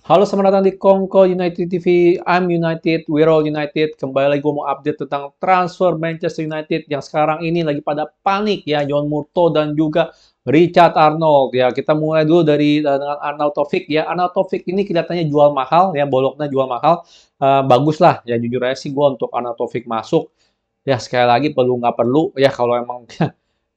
Halo, selamat datang di Kongko United TV. I'm United, we're all United. Kembali lagi gue mau update tentang transfer Manchester United yang sekarang ini lagi pada panik ya. John Murtough dan juga Richard Arnold ya. Kita mulai dulu dari dengan Arnaud Taufik ya. Arnaud Taufik ini kelihatannya jual mahal ya, Bologna jual mahal. Bagus lah ya, jujur aja sih gue untuk Arnaud Taufik masuk. Ya sekali lagi perlu nggak perlu ya, kalau emang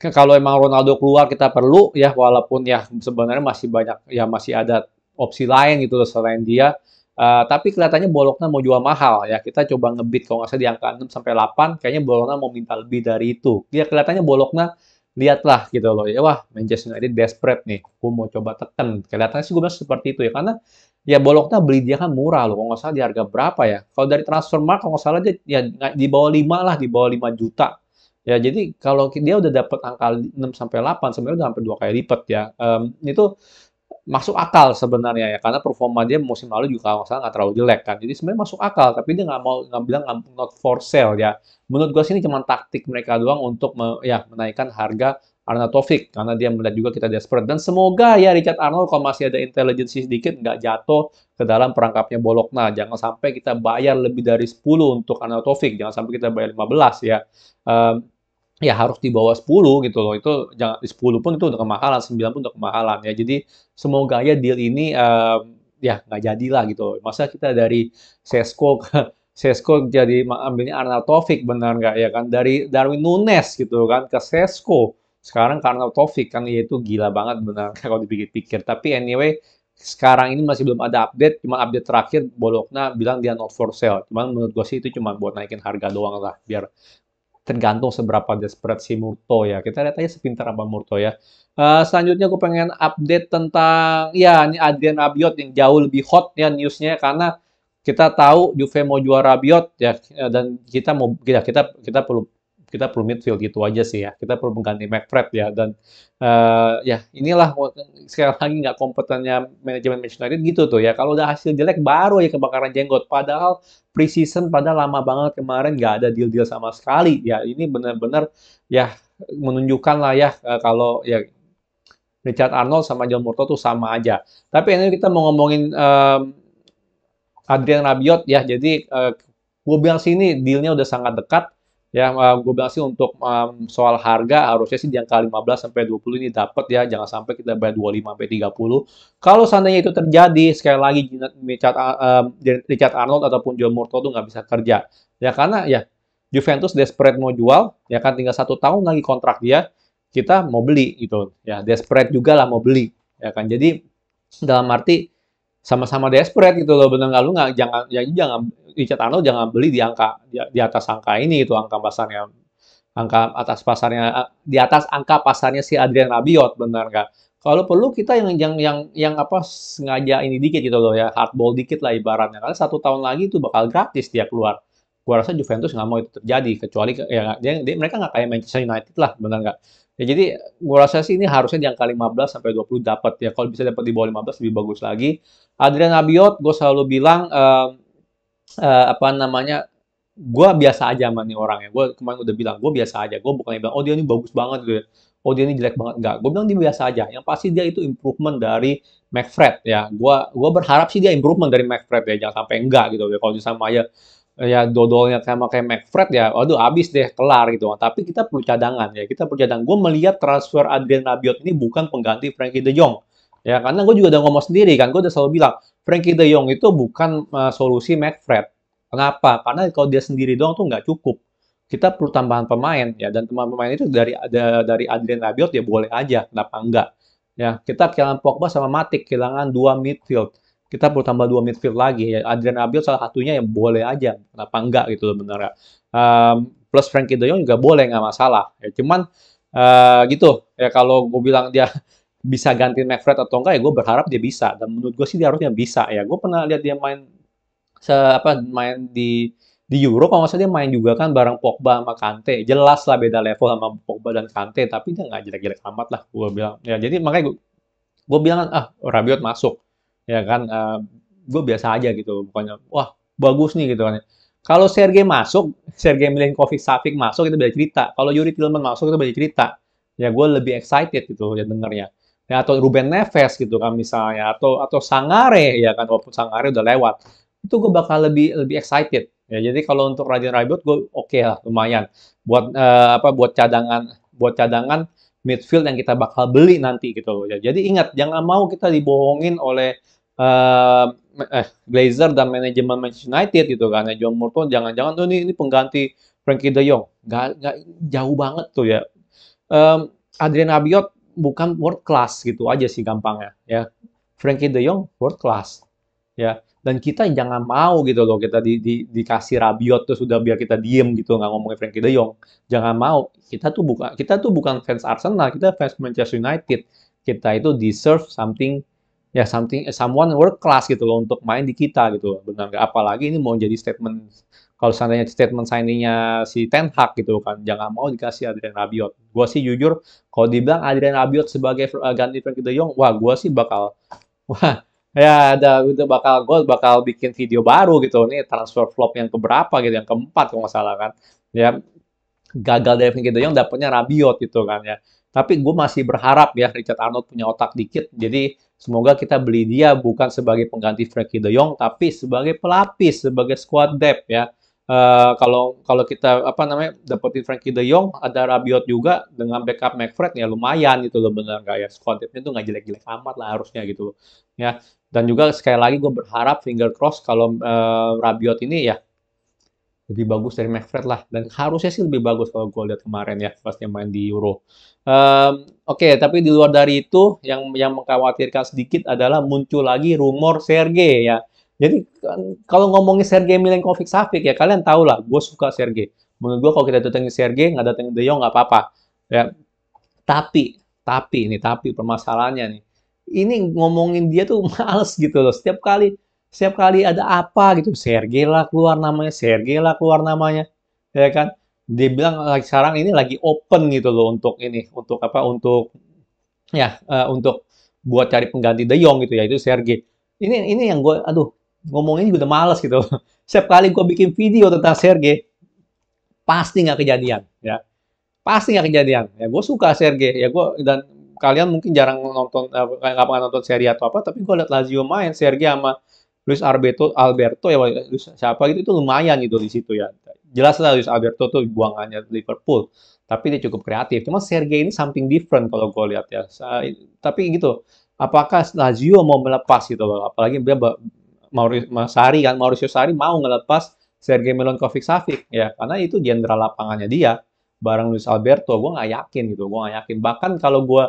kalau emang Ronaldo keluar kita perlu ya, walaupun ya sebenarnya masih banyak ya, masih ada opsi lain gitu loh selain dia. Tapi kelihatannya Bologna mau jual mahal ya. Kita coba ngebit kalau nggak salah di angka 6 sampai 8. Kayaknya Bologna mau minta lebih dari itu. Ya kelihatannya Bologna lihatlah gitu loh. Ya wah, Manchester United desperate nih. Gue mau coba tekan. Kelihatannya sih gue bilang seperti itu ya. Karena ya Bologna beli dia kan murah loh. Kalau nggak salah di harga berapa ya? Kalau dari Transfermarkt kalau nggak salah dia ya di bawah 5 lah, di bawah 5 juta. Ya, jadi kalau dia udah dapat angka 6 sampai 8, sebenarnya udah hampir 2 kali lipat ya. Itu masuk akal sebenarnya ya, karena performa dia musim lalu juga kalau nggak salah nggak terlalu jelek kan. Jadi sebenarnya masuk akal, tapi dia nggak bilang not for sale ya. Menurut gua sih ini cuma taktik mereka doang untuk ya menaikkan harga Arnaud Taufik karena dia melihat juga kita desperate, dan semoga ya Richard Arnold kalau masih ada intelligence sedikit nggak jatuh ke dalam perangkapnya Bologna. Jangan sampai kita bayar lebih dari 10 untuk Arnaud Taufik, jangan sampai kita bayar 15 ya. Um, Ya harus di bawah 10 gitu loh. Itu jangan di 10 pun itu udah kemahalan, 9 pun udah kemahalan ya. Jadi semoga ya deal ini ya nggak jadilah gitu loh. Masa kita dari Sesko ke Sesko jadi ambilnya Arnaud Taufik, benar nggak ya kan? Dari Darwin Nunes gitu kan ke Sesko. Sekarang ke Arnaud Taufik kan, ya itu gila banget benar kalau dipikir-pikir. Tapi anyway, sekarang ini masih belum ada update, cuma update terakhir Bologna bilang dia not for sale. Cuman menurut gue sih itu cuma buat naikin harga doang lah, biar tergantung seberapa desperate si Murto ya. Kita lihat aja sepintar apa Murto ya. Selanjutnya aku pengen update tentang ya ini Adrien Rabiot yang jauh lebih hot ya newsnya, karena kita tahu Juve mau jual Rabiot ya, dan kita perlu midfield gitu aja sih ya. Kita perlu mengganti McFred ya, dan ya inilah sekali lagi nggak kompetennya manajemen Manchester United gitu tuh ya. Kalau udah hasil jelek baru ya kebakaran jenggot. Padahal preseason pada lama banget kemarin nggak ada deal-deal sama sekali ya. Ini benar-benar ya menunjukkan lah ya, kalau ya Richard Arnold sama John Murtough tuh sama aja. Tapi ini kita mau ngomongin Adrien Rabiot ya. Jadi gue bilang sih ini dealnya udah sangat dekat. Ya, gue bilang sih untuk soal harga harusnya sih di angka 15 sampai 20 ini dapat ya. Jangan sampai kita bayar 25 sampai 30. Kalau seandainya itu terjadi, sekali lagi Richard Arnold ataupun John Murtough tuh nggak bisa kerja. Ya karena ya Juventus desperate mau jual, ya kan tinggal 1 tahun lagi kontrak dia, kita mau beli gitu. Ya desperate juga lah mau beli, ya kan. Jadi dalam arti sama-sama desperate gitu loh, bener nggak, lu nggak, jangan Richard Arnold jangan beli di angka di atas angka ini, itu angka pasarnya, di atas angka pasarnya si Adrian Rabiot, benar nggak? Kalau perlu kita yang apa, sengaja ini dikit gitu loh ya, hardball dikit lah ibaratnya, karena 1 tahun lagi itu bakal gratis dia keluar. Gua rasa Juventus nggak mau itu terjadi, kecuali ya mereka nggak kayak Manchester United lah, benar nggak? Ya jadi gua rasa sih ini harusnya di angka 15 sampai 20 dapat ya. Kalau bisa dapat di bawah 15 lebih bagus lagi. Adrian Rabiot, gue selalu bilang apa namanya, gue biasa aja sama nih orangnya. Gue kemarin udah bilang gue biasa aja. Gue bukannya bilang oh dia ini bagus banget gitu ya. Oh dia ini jelek banget, enggak. Gue bilang dia biasa aja. Yang pasti dia itu improvement dari McFred ya. Gue berharap sih dia improvement dari McFred ya. Jangan sampai enggak gitu ya. Kalau sama ya dodolnya kayak McFred ya, waduh abis deh, kelar gitu. Tapi kita perlu cadangan ya. Kita perlu cadangan. Gue melihat transfer Adrien Rabiot ini bukan pengganti Frankie De Jong. Ya, karena gue juga udah ngomong sendiri kan, gue udah selalu bilang, Frankie De Jong itu bukan solusi McFred. Kenapa? Karena kalau dia sendiri doang tuh nggak cukup. Kita perlu tambahan pemain ya, dan tambahan pemain itu dari Adrien Rabiot ya boleh aja, kenapa enggak? Ya, kita kehilangan Pogba sama Matic, kehilangan 2 midfield. Kita perlu tambah 2 midfield lagi ya. Adrien Rabiot salah satunya yang boleh aja, kenapa enggak gitu loh, bener ya. Plus Frankie De Jong juga boleh, nggak masalah. Ya, cuman gitu ya, kalau gue bilang dia bisa ganti McFred atau enggak ya, gue berharap dia bisa, dan menurut gue sih dia harusnya bisa ya. Gue pernah lihat dia main di Euro, kalau nggak salah dia main juga kan bareng Pogba sama Kante. Jelas lah beda level sama Pogba dan Kante, tapi dia nggak jelek-jelek amat lah, gue bilang ya. Jadi makanya gue bilang kan, Rabiot masuk ya kan, gue biasa aja gitu, bukannya wah bagus nih gitu kan. Kalau Sergei Milinkovic Savic masuk itu beda cerita. Kalau Yuri Tillman masuk itu beda cerita. Ya gue lebih excited gitu ya dengernya. ya, atau Ruben Neves gitu kan misalnya, atau Sangare ya kan, walaupun Sangare udah lewat, itu gue bakal lebih lebih excited. Ya, jadi kalau untuk Rajan Rabiot gue oke lah, lumayan buat apa buat cadangan midfield yang kita bakal beli nanti gitu loh. Ya, jadi ingat jangan mau kita dibohongin oleh eh Glazer dan manajemen Manchester United gitu kan. Ya, John Murtough jangan-jangan tuh ini pengganti Frankie De Jong. Nggak jauh banget tuh ya. Adrien Rabiot bukan world class gitu aja sih gampangnya ya. Frankie De Jong world class ya. Dan kita jangan mau gitu loh kita dikasih Rabiot tuh sudah biar kita diem gitu nggak ngomongin Frankie De Jong. Jangan mau. Kita tuh bukan fans Arsenal, kita fans Manchester United. Kita itu deserve something ya someone world class gitu loh untuk main di kita gitu. Benar nggak? Apalagi ini mau jadi statement kalau seandainya statement signingnya si Ten Hag gitu kan, jangan mau dikasih Adrien Rabiot. Gue sih jujur, kalau dibilang Adrien Rabiot sebagai ganti Frankie De Jong, wah gue sih bakal, wah ya ada udah gue bakal bikin video baru gitu nih transfer flop yang keberapa gitu, yang keempat kalau nggak salah kan. Ya gagal dari Frankie De Jong dapetnya Rabiot gitu kan ya. Tapi gue masih berharap ya Richard Arnold punya otak dikit. Jadi semoga kita beli dia bukan sebagai pengganti Frankie De Jong, tapi sebagai pelapis, sebagai squad depth ya. Kalau kalau kita apa namanya dapetin Frankie De Jong, ada Rabiot juga dengan backup McFred ya lumayan gitu loh bener nggak ya squad depth-nya tuh nggak jelek-jelek amat lah harusnya gitu ya. Dan juga sekali lagi gue berharap finger cross kalau Rabiot ini ya lebih bagus dari McFred lah dan harusnya sih lebih bagus kalau gue lihat kemarin ya pas dia main di Euro. Oke, tapi di luar dari itu yang mengkhawatirkan sedikit adalah muncul lagi rumor Sergei ya. Jadi kalau ngomongin Sergei Milinkovic-Savic ya kalian tahu lah, gue suka Sergei. Menurut gue kalau kita datengin Sergei nggak datengin De Jong nggak apa-apa. Ya, tapi permasalahannya nih. Ini ngomongin dia tuh males gitu loh. Setiap kali ada apa gitu, Sergei lah keluar namanya, Sergei lah keluar namanya. Ya kan? Dia bilang sekarang ini lagi open gitu loh untuk ini, untuk apa? Untuk buat cari pengganti De Jong gitu ya, itu Sergei. Ini yang gue aduh, ngomongin juga udah males gitu. Setiap kali gue bikin video tentang Sergei, pasti nggak kejadian ya. Pasti nggak kejadian. Ya, gue suka Sergei. Ya, gue dan kalian mungkin jarang nonton, nggak pernah nonton seri atau apa, tapi gue liat Lazio main, Sergei sama Luis Alberto ya, siapa gitu, itu lumayan gitu di situ ya. Jelas lah Luis Alberto tuh buangannya Liverpool, tapi dia cukup kreatif. Cuma Sergei ini something different kalau gue lihat ya. Tapi gitu, apakah Lazio mau melepas gitu loh? Apalagi dia Mauricio Sarri mau ngelepas Sergei Milinkovic-Savic ya, karena itu jenderal lapangannya dia bareng Luis Alberto, gue nggak yakin gitu, gue nggak yakin. Bahkan kalau gue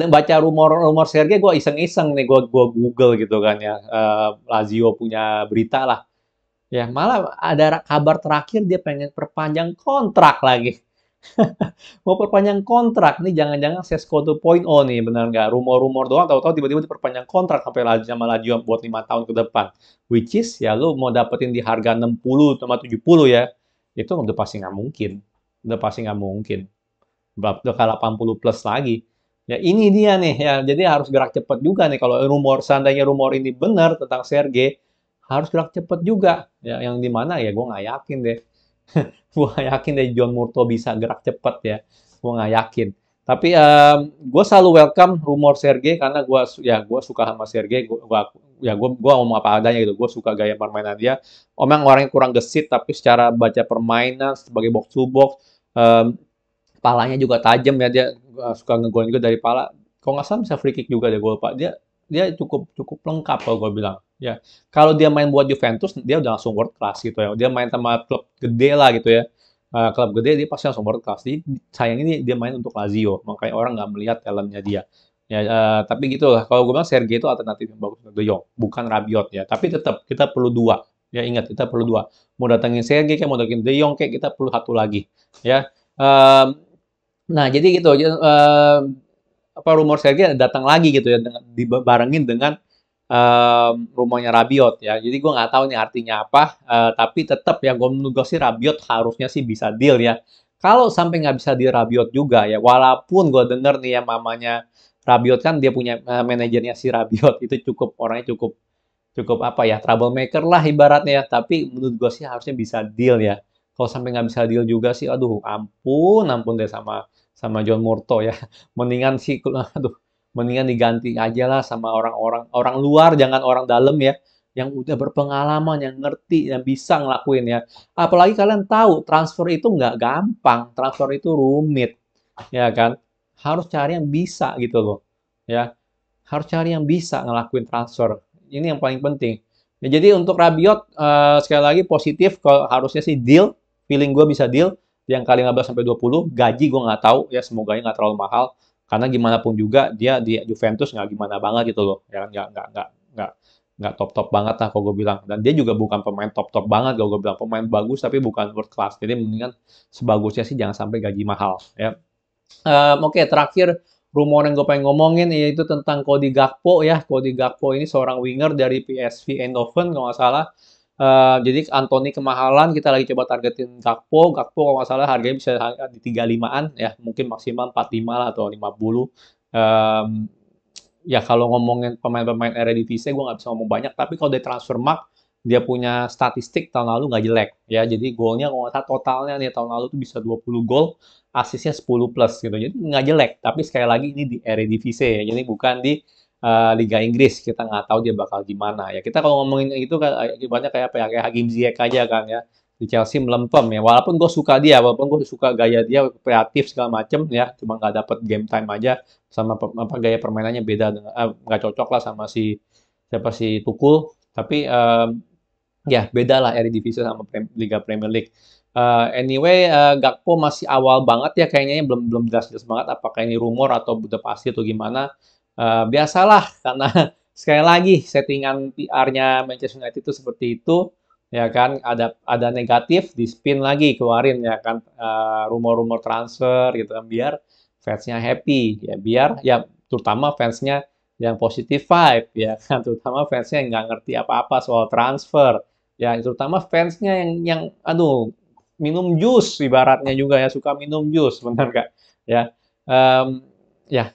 baca rumor Sergei, gue iseng-iseng nih, gue Google gitu kan ya, Lazio punya berita lah, ya malah ada kabar terakhir dia pengen perpanjang kontrak lagi. Mau perpanjang kontrak nih, jangan-jangan Sesko 2.0 nih, benar nggak? Rumor-rumor doang, tahu-tahu tiba-tiba diperpanjang kontrak sampai Lazio sama Lazio buat 5 tahun ke depan. Which is ya lu mau dapetin di harga 60 sama 70 ya, itu udah pasti nggak mungkin. Udah pasti nggak mungkin. Udah ke 80 plus lagi. Ya ini dia nih ya, jadi harus gerak cepat juga nih kalau seandainya rumor ini benar tentang Sergei, harus gerak cepat juga. Ya yang di mana ya gue nggak yakin deh. Gue nggak yakin deh John Murtough bisa gerak cepat ya. Gue nggak yakin. Tapi gue selalu welcome rumor Sergei karena gue suka sama Sergei. Gue ngomong apa adanya gitu. Gue suka gaya permainan dia. Emang orangnya kurang gesit tapi secara baca permainan sebagai box to box, palanya juga tajam ya, dia suka ngegolin juga dari pala. Kalau nggak salah bisa free kick juga deh gue lupa. Dia dia cukup cukup lengkap kalau gue bilang. Ya, kalau dia main buat Juventus dia udah langsung world class gitu ya. Dia main sama klub gede lah gitu ya. Klub gede dia pasti langsung world class. Jadi sayangnya dia main untuk Lazio, makanya orang nggak melihat talentnya dia. Ya, tapi gitu lah. Kalau gue bilang Sergei itu alternatif yang bagus untuk De Jong, bukan Rabiot ya. Tapi tetap kita perlu dua. Ya ingat kita perlu dua. Mau datengin Sergei kayak mau datengin De Jong kayak kita perlu satu lagi. Ya, nah, jadi gitu, apa rumor Sergei datang lagi gitu ya, dibarengin dengan rumornya Rabiot ya. Jadi gue nggak tahu nih artinya apa, tapi tetap ya gue menurut gue sih Rabiot harusnya sih bisa deal ya. Kalau sampai nggak bisa deal Rabiot juga ya, walaupun gue denger nih ya mamanya Rabiot kan dia punya manajernya si Rabiot itu orangnya cukup cukup apa ya troublemaker lah ibaratnya ya. Tapi menurut gue sih harusnya bisa deal ya. Kalau sampai nggak bisa deal juga sih, aduh ampun ampun deh sama sama John Murto ya. Mendingan sih, aduh Mendingan diganti aja lah sama orang luar, jangan orang dalam ya, yang udah berpengalaman, yang ngerti, yang bisa ngelakuin ya. Apalagi kalian tahu transfer itu nggak gampang, transfer itu rumit, ya kan? Harus cari yang bisa gitu loh, ya. Harus cari yang bisa ngelakuin transfer. Ini yang paling penting. Ya, jadi untuk Rabiot, sekali lagi positif, kalau harusnya sih deal, feeling gue bisa deal, yang kali 15 sampai 20, gaji gue nggak tahu, ya semoga nggak terlalu mahal, karena gimana pun juga dia di Juventus nggak gimana banget gitu loh, ya kan nggak nggak top top banget lah kalau gue bilang, dan dia juga bukan pemain top top banget kalau gue bilang, pemain bagus tapi bukan world class, jadi mendingan sebagusnya sih jangan sampai gaji mahal ya. Oke, terakhir rumor yang gue pengen ngomongin yaitu tentang Cody Gakpo ya. Cody Gakpo ini seorang winger dari PSV Eindhoven kalau nggak salah. Jadi Anthony kemahalan, kita lagi coba targetin Gakpo. Gakpo kalau nggak salah harganya bisa di 35-an ya, mungkin maksimal 45 lah atau 50. Um, Ya kalau ngomongin pemain-pemain Eredivisie gue nggak bisa ngomong banyak, tapi kalau dari Transfermarkt dia punya statistik tahun lalu nggak jelek ya. Jadi golnya kalau nggak salah totalnya nih tahun lalu tuh bisa 20 gol, asisnya 10 plus gitu. Jadi nggak jelek, tapi sekali lagi ini di Eredivisie ya. Jadi bukan di Liga Inggris. Kita nggak tahu dia bakal gimana ya. Kita kalau ngomongin itu kan ibaratnya kayak apa ya, kayak Hakim Ziyech aja kan ya. Di Chelsea melempem ya. Walaupun gue suka dia, walaupun gue suka gaya dia kreatif segala macem ya, cuma nggak dapet game time aja sama apa gaya permainannya beda dengan nggak cocok lah sama si siapa si Tukul, tapi ya beda lah Eredivisie sama Liga Premier League. Anyway, Gakpo masih awal banget ya kayaknya, belum belum jelas-jelas banget apakah ini rumor atau udah pasti atau gimana. Biasalah karena sekali lagi settingan PR-nya Manchester United itu seperti itu ya kan, ada negatif di spin lagi keluarin ya kan, rumor-rumor transfer gitu kan, biar fansnya happy ya, biar ya terutama fansnya yang positif vibe ya kan, terutama fansnya yang nggak ngerti apa-apa soal transfer ya, terutama fansnya yang aduh minum jus ibaratnya juga ya, suka minum jus benar nggak ya. Ya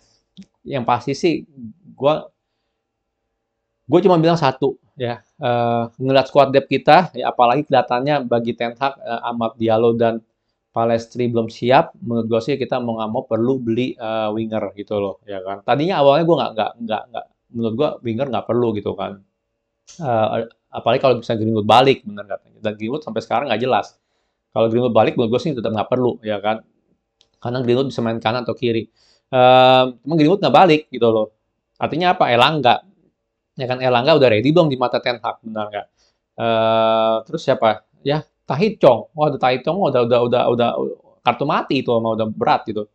yang pasti sih gue gue cuma bilang satu ya, ngeliat squad depth kita ya, apalagi kelihatannya bagi Ten Hag, Amad Diallo dan Palestri belum siap, menurut gue sih kita mau nggak mau perlu beli winger gitu loh ya kan. Tadinya awalnya gue nggak, menurut gue winger nggak perlu gitu kan. Apalagi kalau bisa Greenwood balik bener katanya, dan Greenwood sampai sekarang nggak jelas. Kalau Greenwood balik menurut gue sih tetap nggak perlu ya kan, karena Greenwood bisa main kanan atau kiri. Cuma Greenwood nggak balik gitu loh. Artinya apa? Elanga ya kan, Elanga udah ready belum di mata Ten Hag, benar nggak? Terus siapa? Ya Tahith Chong. Wah, Tahith Chong udah kartu mati itu, sama udah berat gitu.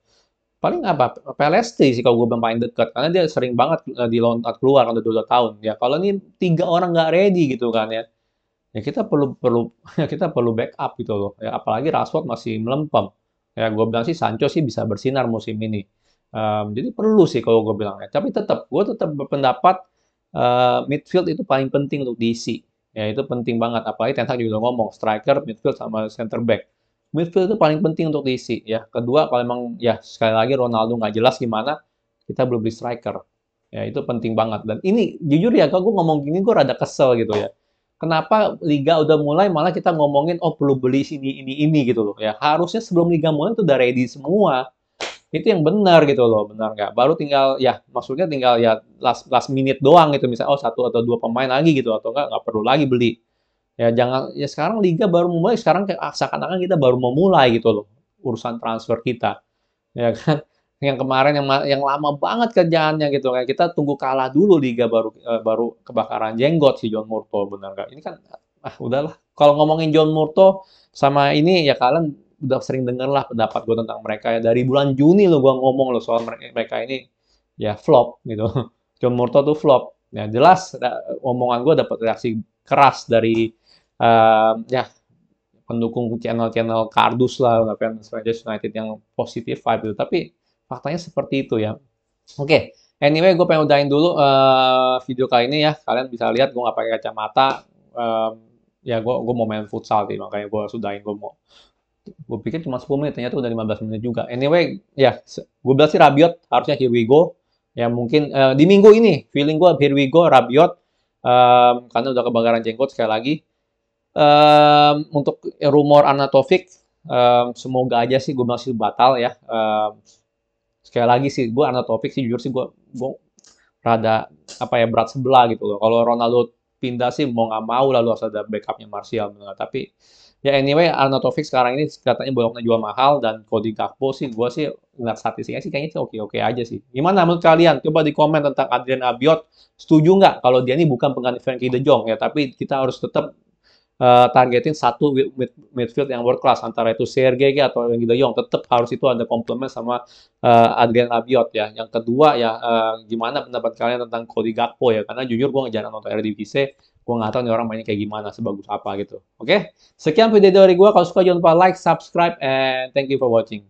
Paling apa? Pelestri sih kalau gue bilang paling dekat, karena dia sering banget dilontar keluar udah 2 tahun. Ya kalau ini 3 orang nggak ready gitu kan ya, ya kita perlu perlu kita perlu backup gitu loh. Ya apalagi Rashford masih melempem. Ya gue bilang sih Sancho sih bisa bersinar musim ini. Jadi perlu sih kalau gue bilang ya. Tapi gue tetap berpendapat midfield itu paling penting untuk diisi. Ya itu penting banget. Apalagi Ten Hag juga ngomong striker, midfield sama center back. Midfield itu paling penting untuk diisi. Ya kedua kalau memang ya sekali lagi Ronaldo nggak jelas gimana, kita belum beli striker. Ya itu penting banget. Dan ini jujur ya, kalau gue ngomong gini gue rada kesel gitu ya. Kenapa Liga udah mulai malah kita ngomongin oh perlu beli ini gitu loh ya. Harusnya sebelum Liga mulai itu udah ready semua. Itu yang benar gitu loh, benar nggak? Baru tinggal ya, maksudnya tinggal ya last last minute doang gitu, misalnya oh 1 atau 2 pemain lagi gitu, atau nggak perlu lagi beli. Ya jangan, ya sekarang liga baru mulai, sekarang kayak seakan-akan kita baru mau mulai gitu loh urusan transfer kita, ya kan? Yang kemarin yang lama banget kerjaannya gitu, kayak kita tunggu kalah dulu liga baru kebakaran jenggot si John Murto, benar nggak? Ini kan udahlah. Kalau ngomongin John Murto sama ini ya, kalian udah sering denger lah pendapat gue tentang mereka ya. Dari bulan Juni lo gue ngomong lo soal mereka ini ya flop gitu. John Murto tuh flop. Ya jelas omongan gue dapat reaksi keras dari ya pendukung channel-channel kardus lah, fans Manchester United yang positif vibe itu. Tapi faktanya seperti itu ya. Oke, anyway gue pengen udahin dulu video kali ini ya. Kalian bisa lihat gue nggak pakai kacamata. Ya gue mau main futsal sih, makanya gue sudahin. Gue pikir cuma 10 menit, ternyata udah 15 menit juga. Anyway, ya, gue bilang sih Rabiot harusnya here we go. Ya mungkin di minggu ini, feeling gue here we go Rabiot. Karena udah kebakaran jenggot sekali lagi. Untuk rumor Arnautovic, semoga aja sih gue masih batal ya. Sekali lagi sih, gue Arnautovic sih jujur sih gue gue rada apa ya berat sebelah gitu loh. Kalau Ronaldo pindah sih mau nggak mau lalu harus ada backupnya Martial. Tapi ya anyway Arnautovic sekarang ini katanya bolongnya jual mahal dan Cody Gakpo sih gue sih ngeliat statistiknya sih kayaknya sih oke-oke aja sih. Gimana menurut kalian? Coba di komen tentang Adrian Rabiot. Setuju nggak kalau dia ini bukan pengganti Frankie De Jong ya, tapi kita harus tetap targetin satu midfield yang world class antara itu Sergei atau yang De Jong tetap harus itu ada komplement sama Adrian Rabiot ya. Yang kedua ya gimana pendapat kalian tentang Cody Gakpo ya? Karena jujur gue jarang nonton Eredivisie, gue nggak tahu nih orang mainnya kayak gimana, sebagus apa gitu. Oke, sekian video dari gue. Kalau suka jangan lupa like, subscribe, and thank you for watching.